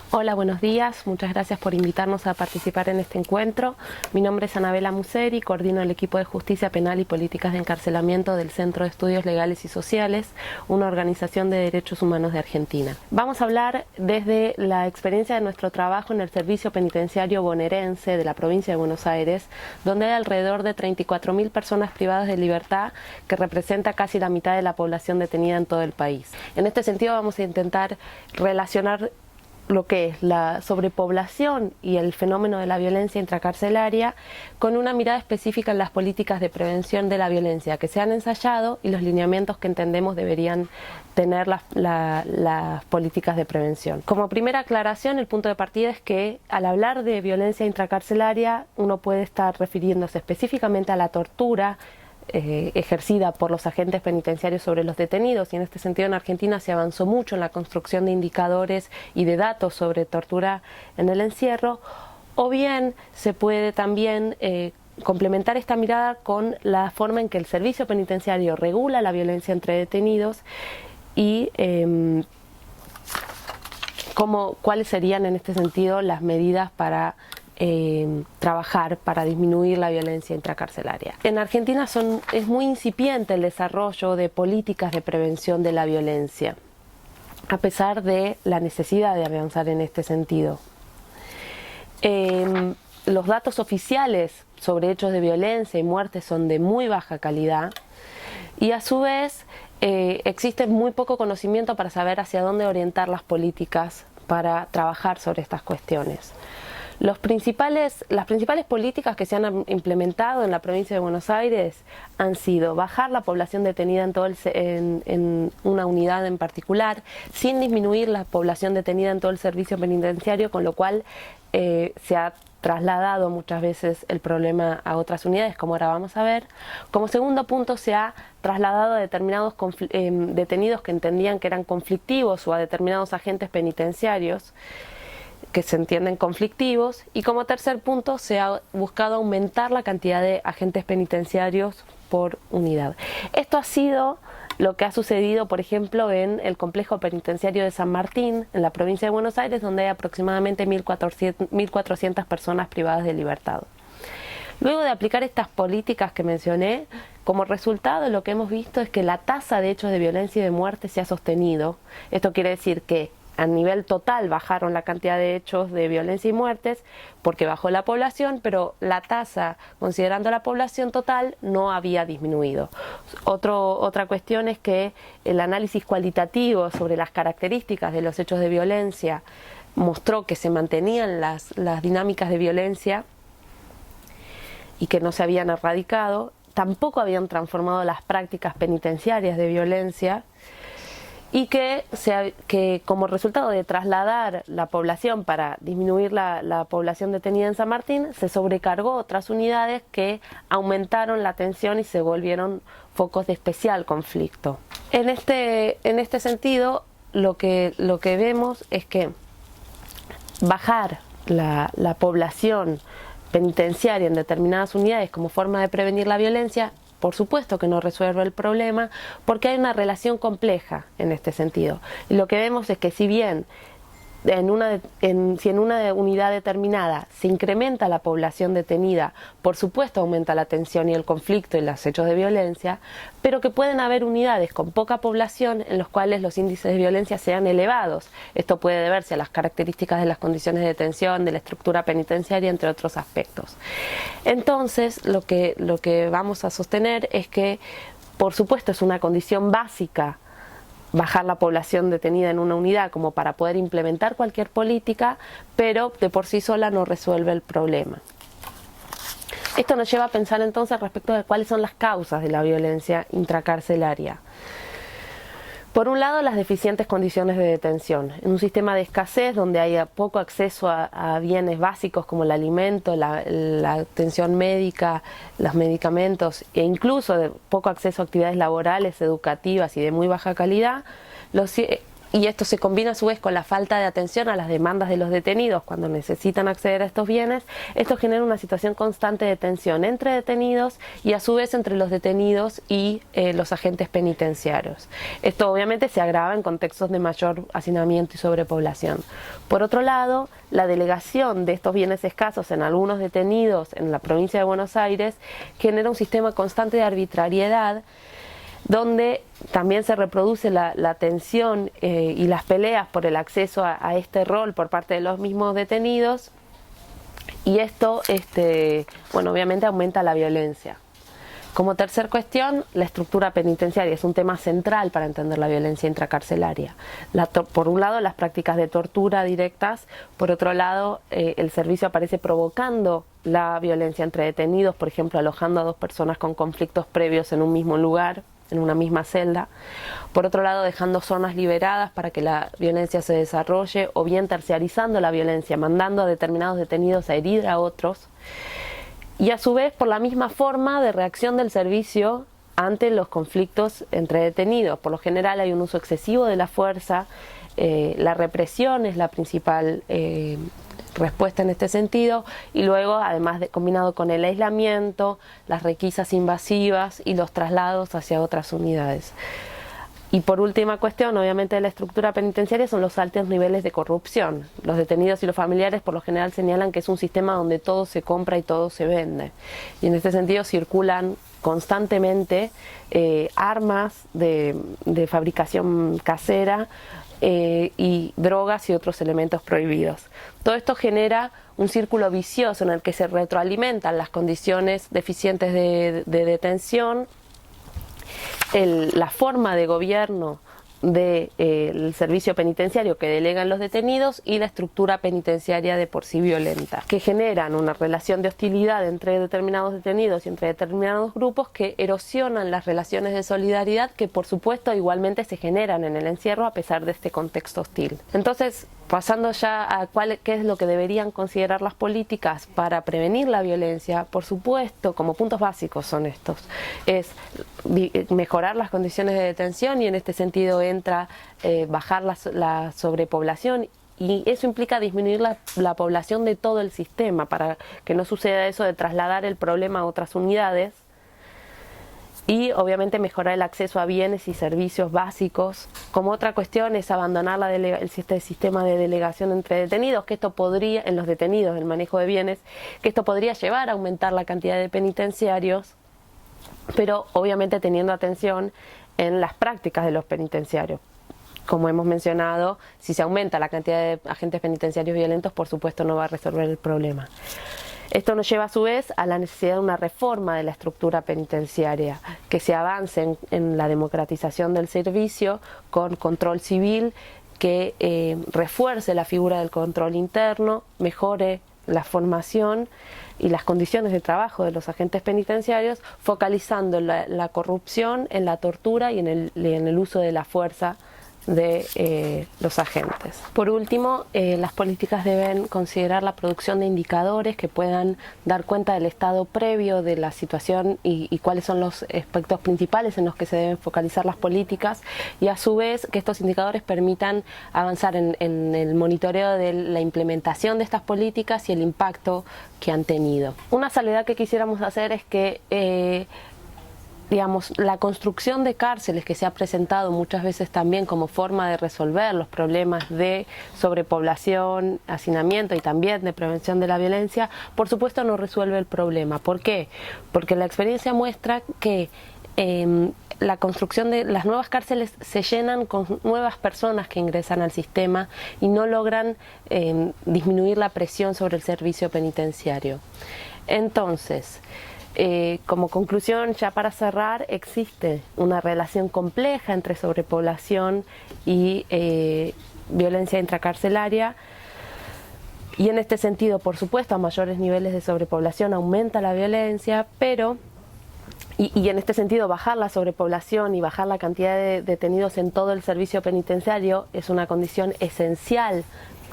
Hola, buenos días. Muchas gracias por invitarnos a participar en este encuentro. Mi nombre es Anabela Museri, coordino el equipo de Justicia Penal y Políticas de Encarcelamiento del Centro de Estudios Legales y Sociales, una organización de derechos humanos de Argentina. Vamos a hablar desde la experiencia de nuestro trabajo en el Servicio Penitenciario Bonaerense de la provincia de Buenos Aires, donde hay alrededor de 34.000 personas privadas de libertad, que representa casi la mitad de la población detenida en todo el país. En este sentido vamos a intentar relacionar lo que es la sobrepoblación y el fenómeno de la violencia intracarcelaria con una mirada específica en las políticas de prevención de la violencia que se han ensayado y los lineamientos que entendemos deberían tener las políticas de prevención. Como primera aclaración, el punto de partida es que al hablar de violencia intracarcelaria uno puede estar refiriéndose específicamente a la tortura ejercida por los agentes penitenciarios sobre los detenidos, y en este sentido en Argentina se avanzó mucho en la construcción de indicadores y de datos sobre tortura en el encierro, o bien se puede también complementar esta mirada con la forma en que el servicio penitenciario regula la violencia entre detenidos y cuáles serían en este sentido las medidas para trabajar para disminuir la violencia intracarcelaria. En Argentina es muy incipiente el desarrollo de políticas de prevención de la violencia, a pesar de la necesidad de avanzar en este sentido. Los datos oficiales sobre hechos de violencia y muerte son de muy baja calidad y a su vez existe muy poco conocimiento para saber hacia dónde orientar las políticas para trabajar sobre estas cuestiones. Las principales políticas que se han implementado en la provincia de Buenos Aires han sido bajar la población detenida en una unidad en particular, sin disminuir la población detenida en todo el servicio penitenciario, con lo cual se ha trasladado muchas veces el problema a otras unidades, como ahora vamos a ver. Como segundo punto, se ha trasladado a determinados detenidos que entendían que eran conflictivos o a determinados agentes penitenciarios que se entienden conflictivos, y como tercer punto se ha buscado aumentar la cantidad de agentes penitenciarios por unidad. Esto ha sido lo que ha sucedido, por ejemplo, en el complejo penitenciario de San Martín, en la provincia de Buenos Aires, donde hay aproximadamente 1.400 personas privadas de libertad. Luego de aplicar estas políticas que mencioné, como resultado lo que hemos visto es que la tasa de hechos de violencia y de muerte se ha sostenido. Esto quiere decir que a nivel total bajaron la cantidad de hechos de violencia y muertes porque bajó la población, pero la tasa, considerando la población total, no había disminuido. Otra cuestión es que el análisis cualitativo sobre las características de los hechos de violencia mostró que se mantenían las dinámicas de violencia y que no se habían erradicado, tampoco habían transformado las prácticas penitenciarias de violencia, y que como resultado de trasladar la población para disminuir la población detenida en San Martín, se sobrecargó otras unidades que aumentaron la tensión y se volvieron focos de especial conflicto. En este sentido, lo que vemos es que bajar la población penitenciaria en determinadas unidades como forma de prevenir la violencia, por supuesto que no resuelve el problema, porque hay una relación compleja en este sentido. Y lo que vemos es que si bien si en una unidad determinada se incrementa la población detenida, por supuesto aumenta la tensión y el conflicto y los hechos de violencia, pero que pueden haber unidades con poca población en los cuales los índices de violencia sean elevados. Esto puede deberse a las características de las condiciones de detención, de la estructura penitenciaria, entre otros aspectos. Entonces, lo que vamos a sostener es que, por supuesto, es una condición básica bajar la población detenida en una unidad como para poder implementar cualquier política, pero de por sí sola no resuelve el problema. Esto nos lleva a pensar entonces respecto de cuáles son las causas de la violencia intracarcelaria. Por un lado, las deficientes condiciones de detención. En un sistema de escasez donde hay poco acceso a bienes básicos como el alimento, la atención médica, los medicamentos e incluso de poco acceso a actividades laborales, educativas y de muy baja calidad, y esto se combina a su vez con la falta de atención a las demandas de los detenidos cuando necesitan acceder a estos bienes, esto genera una situación constante de tensión entre detenidos y a su vez entre los detenidos y los agentes penitenciarios. Esto obviamente se agrava en contextos de mayor hacinamiento y sobrepoblación. Por otro lado, la delegación de estos bienes escasos en algunos detenidos en la provincia de Buenos Aires genera un sistema constante de arbitrariedad, donde también se reproduce la tensión y las peleas por el acceso a este rol por parte de los mismos detenidos, y esto bueno, obviamente aumenta la violencia. Como tercer cuestión, la estructura penitenciaria es un tema central para entender la violencia intracarcelaria. Por un lado, las prácticas de tortura directas; por otro lado, el servicio aparece provocando la violencia entre detenidos, por ejemplo, alojando a dos personas con conflictos previos en un mismo lugar, en una misma celda; por otro lado, dejando zonas liberadas para que la violencia se desarrolle, o bien terciarizando la violencia, mandando a determinados detenidos a herir a otros; y a su vez por la misma forma de reacción del servicio ante los conflictos entre detenidos. Por lo general hay un uso excesivo de la fuerza, la represión es la principal respuesta en este sentido, y luego además combinado con el aislamiento, las requisas invasivas y los traslados hacia otras unidades. Y por última cuestión, obviamente, de la estructura penitenciaria son los altos niveles de corrupción. Los detenidos y los familiares por lo general señalan que es un sistema donde todo se compra y todo se vende, y en este sentido circulan constantemente armas de fabricación casera, y drogas y otros elementos prohibidos. Todo esto genera un círculo vicioso en el que se retroalimentan las condiciones deficientes de detención, la forma de gobierno del servicio penitenciario que delegan los detenidos, y la estructura penitenciaria de por sí violenta, que generan una relación de hostilidad entre determinados detenidos y entre determinados grupos, que erosionan las relaciones de solidaridad que por supuesto igualmente se generan en el encierro a pesar de este contexto hostil. Entonces, pasando ya a qué es lo que deberían considerar las políticas para prevenir la violencia, por supuesto, como puntos básicos son estos: es mejorar las condiciones de detención, y en este sentido entra bajar la sobrepoblación, y eso implica disminuir la población de todo el sistema para que no suceda eso de trasladar el problema a otras unidades. Y obviamente mejorar el acceso a bienes y servicios básicos. Como otra cuestión es abandonar el sistema de delegación entre detenidos, que esto podría, en los detenidos, el manejo de bienes, que esto podría llevar a aumentar la cantidad de penitenciarios, pero obviamente teniendo atención en las prácticas de los penitenciarios. Como hemos mencionado, si se aumenta la cantidad de agentes penitenciarios violentos, por supuesto no va a resolver el problema. Esto nos lleva a su vez a la necesidad de una reforma de la estructura penitenciaria, que se avance en la democratización del servicio con control civil, que refuerce la figura del control interno, mejore la formación y las condiciones de trabajo de los agentes penitenciarios, focalizando la corrupción, en la tortura y en el uso de la fuerza de los agentes. Por último, las políticas deben considerar la producción de indicadores que puedan dar cuenta del estado previo de la situación y cuáles son los aspectos principales en los que se deben focalizar las políticas, y a su vez que estos indicadores permitan avanzar en el monitoreo de la implementación de estas políticas y el impacto que han tenido. Una salvedad que quisiéramos hacer es que digamos, la construcción de cárceles, que se ha presentado muchas veces también como forma de resolver los problemas de sobrepoblación, hacinamiento y también de prevención de la violencia, por supuesto no resuelve el problema. ¿Por qué? Porque la experiencia muestra que la construcción de las nuevas cárceles se llenan con nuevas personas que ingresan al sistema y no logran disminuir la presión sobre el servicio penitenciario. Entonces, como conclusión, ya para cerrar, existe una relación compleja entre sobrepoblación y violencia intracarcelaria, y en este sentido, por supuesto, a mayores niveles de sobrepoblación aumenta la violencia, pero y en este sentido bajar la sobrepoblación y bajar la cantidad de detenidos en todo el servicio penitenciario es una condición esencial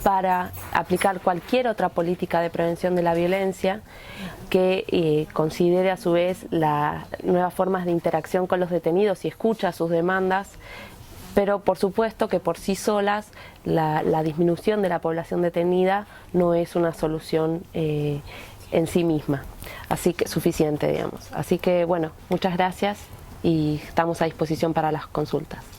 para aplicar cualquier otra política de prevención de la violencia, que considere a su vez las nuevas formas de interacción con los detenidos y escucha sus demandas, pero por supuesto que por sí solas la disminución de la población detenida no es una solución en sí misma, así que suficiente, digamos. Así que bueno, muchas gracias y estamos a disposición para las consultas.